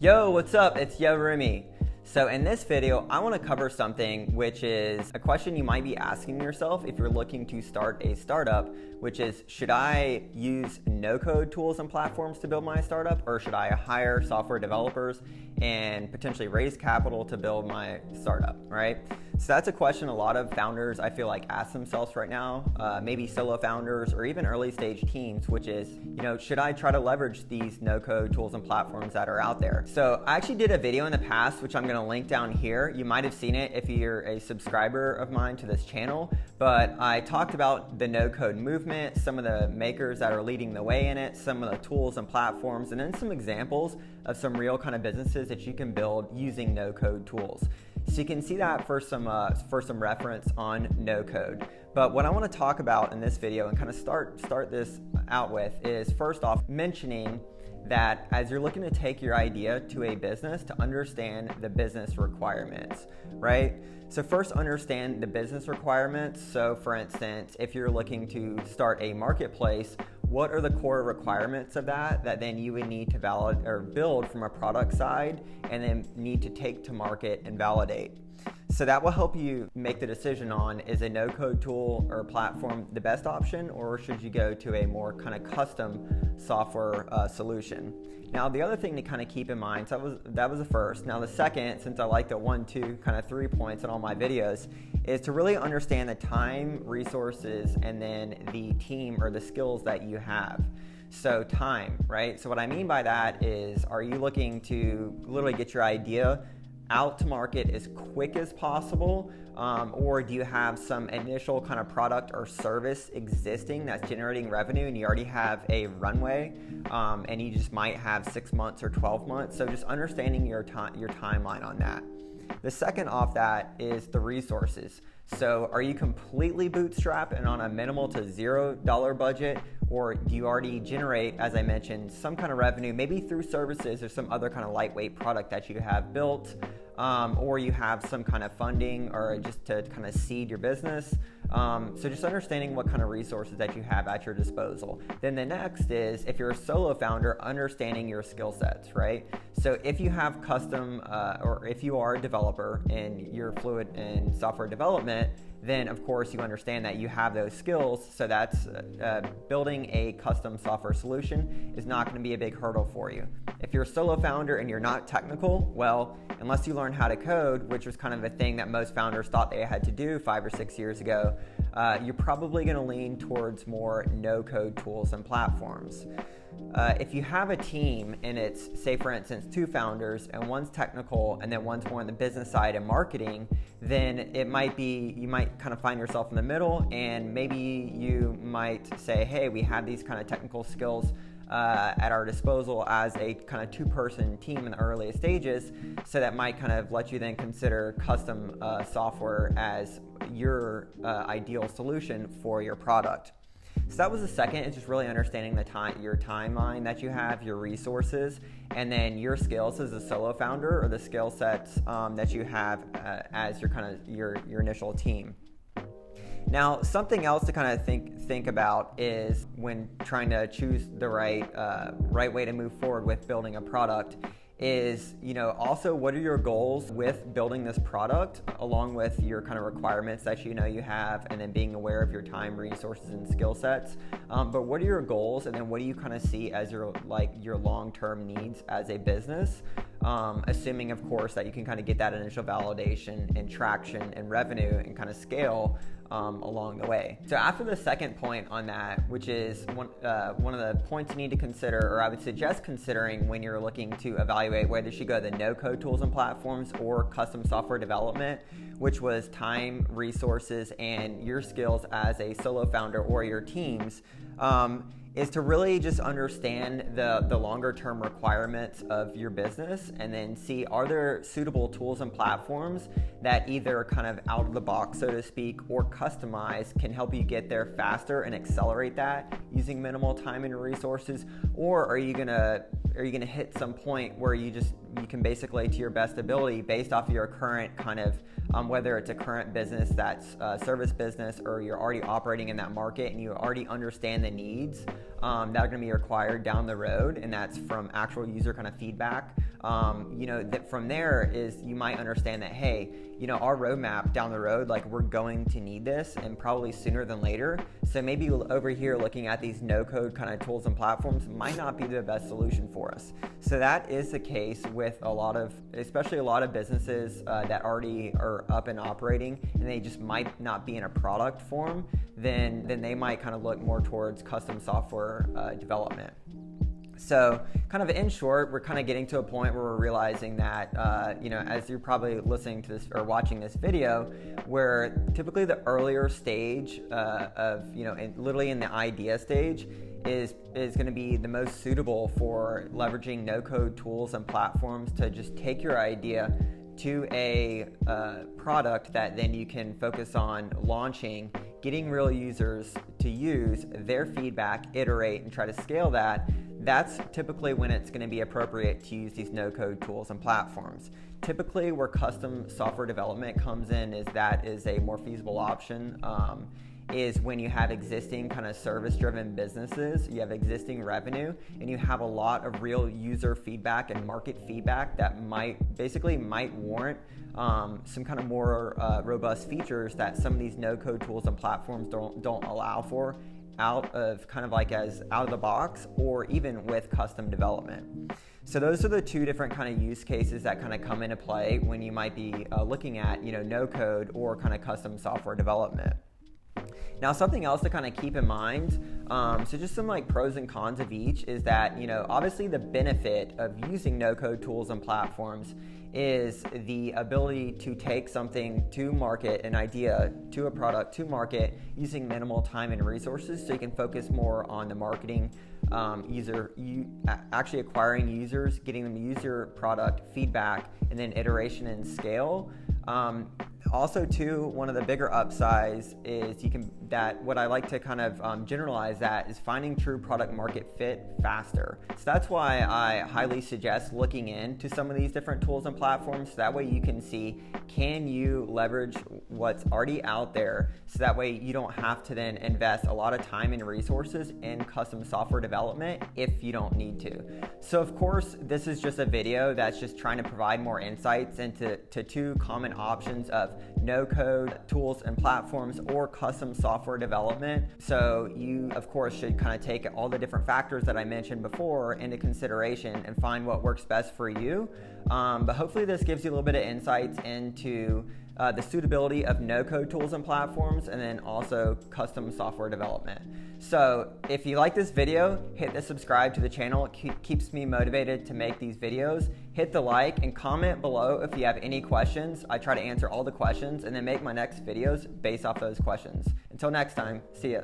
Yo, what's up? It's Yo Rumi. So in this video, I want to cover something which is a question you might be asking yourself if you're looking to start a startup, which is, should I use no-code tools and platforms to build my startup, or should I hire software developers and potentially raise capital to build my startup, right? So that's a question a lot of founders, I feel like, ask themselves right now, maybe solo founders or even early stage teams, which is, should I try to leverage these no-code tools and platforms that are out there? So I actually did a video in the past, which I'm going to link down here. You might have seen it if you're a subscriber of mine to this channel, but I talked about the no-code movement, some of the makers that are leading the way in it, some of the tools and platforms, and then some examples of some real kind of businesses that you can build using no-code tools. So you can see that for some reference on no code. But what I want to talk about in this video and kind of start this out with is, first off, mentioning that as you're looking to take your idea to a business, to understand the business requirements, right? So first, understand the business requirements. So for instance, if you're looking to start a marketplace, what are the core requirements of that then you would need to validate or build from a product side and then need to take to market and validate? So that will help you make the decision on, is a no-code tool or platform the best option, or should you go to a more kind of custom software solution? Now, the other thing to kind of keep in mind, so that was the first. Now, the second, since I like the 1, 2, kind of 3 points in all my videos, is to really understand the time, resources, and then the team or the skills that you have. So time, right? So what I mean by that is, are you looking to literally get your idea out to market as quick as possible, or do you have some initial kind of product or service existing that's generating revenue and you already have a runway, and you just might have 6 months or 12 months? So just understanding your timeline on that. The second off that is the resources. So are you completely bootstrapped and on a minimal to $0 budget, or do you already generate, as I mentioned, some kind of revenue, maybe through services or some other kind of lightweight product that you have built, or you have some kind of funding or just to kind of seed your business? So just understanding what kind of resources that you have at your disposal. Then the next is, if you're a solo founder, understanding your skill sets, right? So if you have custom, or if you are a developer and you're fluent in software development, then of course you understand that you have those skills. So that's building a custom software solution is not going to be a big hurdle for you. If you're a solo founder and you're not technical, well, unless you learn how to code, which was kind of a thing that most founders thought they had to do 5 or 6 years ago, you're probably going to lean towards more no-code tools and platforms. If you have a team and it's, say for instance, 2 founders and one's technical and then one's more on the business side and marketing, then it might be, you might kind of find yourself in the middle, and maybe you might say, hey, we have these kind of technical skills at our disposal as a kind of 2-person team in the earliest stages. So that might kind of let you then consider custom software as your ideal solution for your product. So that was the second, is just really understanding your timeline that you have, your resources, and then your skills as a solo founder, or the skill sets that you have as your kind of your initial team. Now, something else to kind of think about is, when trying to choose the right way to move forward with building a product, is, also what are your goals with building this product, along with your kind of requirements that you have, and then being aware of your time, resources, and skill sets. But what are your goals, and then what do you kind of see as your long-term needs as a business? Assuming, of course, that you can kind of get that initial validation and traction and revenue and kind of scale along the way. So after the second point on that, which is one of the points you need to consider, or I would suggest considering when you're looking to evaluate whether you should go the no-code tools and platforms or custom software development, which was time, resources, and your skills as a solo founder or your teams, is to really just understand the longer term requirements of your business, and then see, are there suitable tools and platforms that either kind of out of the box, so to speak, or customized can help you get there faster and accelerate that using minimal time and resources? Or are you gonna hit some point where you can basically, to your best ability, based off of your current kind of whether it's a current business that's a service business, or you're already operating in that market and you already understand the needs that are going to be required down the road, and that's from actual user kind of feedback. That from there is you might understand that, hey, our roadmap down the road, like we're going to need this and probably sooner than later. So maybe over here looking at these no-code kind of tools and platforms might not be the best solution for us. So that is the case with especially a lot of businesses that already are up and operating, and they just might not be in a product form. Then they might kind of look more towards custom software development. So kind of in short, we're kind of getting to a point where we're realizing that, as you're probably listening to this or watching this video, where typically the earlier stage literally in the idea stage is going to be the most suitable for leveraging no-code tools and platforms to just take your idea to a product that then you can focus on launching, getting real users to use their feedback, iterate, and try to scale that. That's typically when it's going to be appropriate to use these no-code tools and platforms. Typically where custom software development comes in is a more feasible option, is when you have existing kind of service-driven businesses, you have existing revenue, and you have a lot of real user feedback and market feedback that might warrant some kind of more robust features that some of these no-code tools and platforms don't allow for out of the box, or even with custom development. So those are the two different kind of use cases that kind of come into play when you might be looking at no code or kind of custom software development. Now, something else to kind of keep in mind, so just some pros and cons of each, is that obviously the benefit of using no-code tools and platforms is the ability to take something to market, an idea to a product to market, using minimal time and resources, so you can focus more on the marketing, actually acquiring users, getting them to use your product, feedback, and then iteration and scale. Also, too, one of the bigger upsides is what I like to kind of generalize that is finding true product market fit faster. So that's why I highly suggest looking into some of these different tools and platforms. So that way you can see, can you leverage what's already out there, so that way you don't have to then invest a lot of time and resources in custom software development if you don't need to. So of course, this is just a video that's just trying to provide more insights into two common options of no-code tools and platforms or custom software development. So you, of course, should kind of take all the different factors that I mentioned before into consideration and find what works best for you. But hopefully this gives you a little bit of insights into the suitability of no-code tools and platforms, and then also custom software development. So if you like this video, hit the subscribe to the channel. It keeps me motivated to make these videos. Hit the like and comment below if you have any questions. I try to answer all the questions and then make my next videos based off those questions. Until next time, see ya.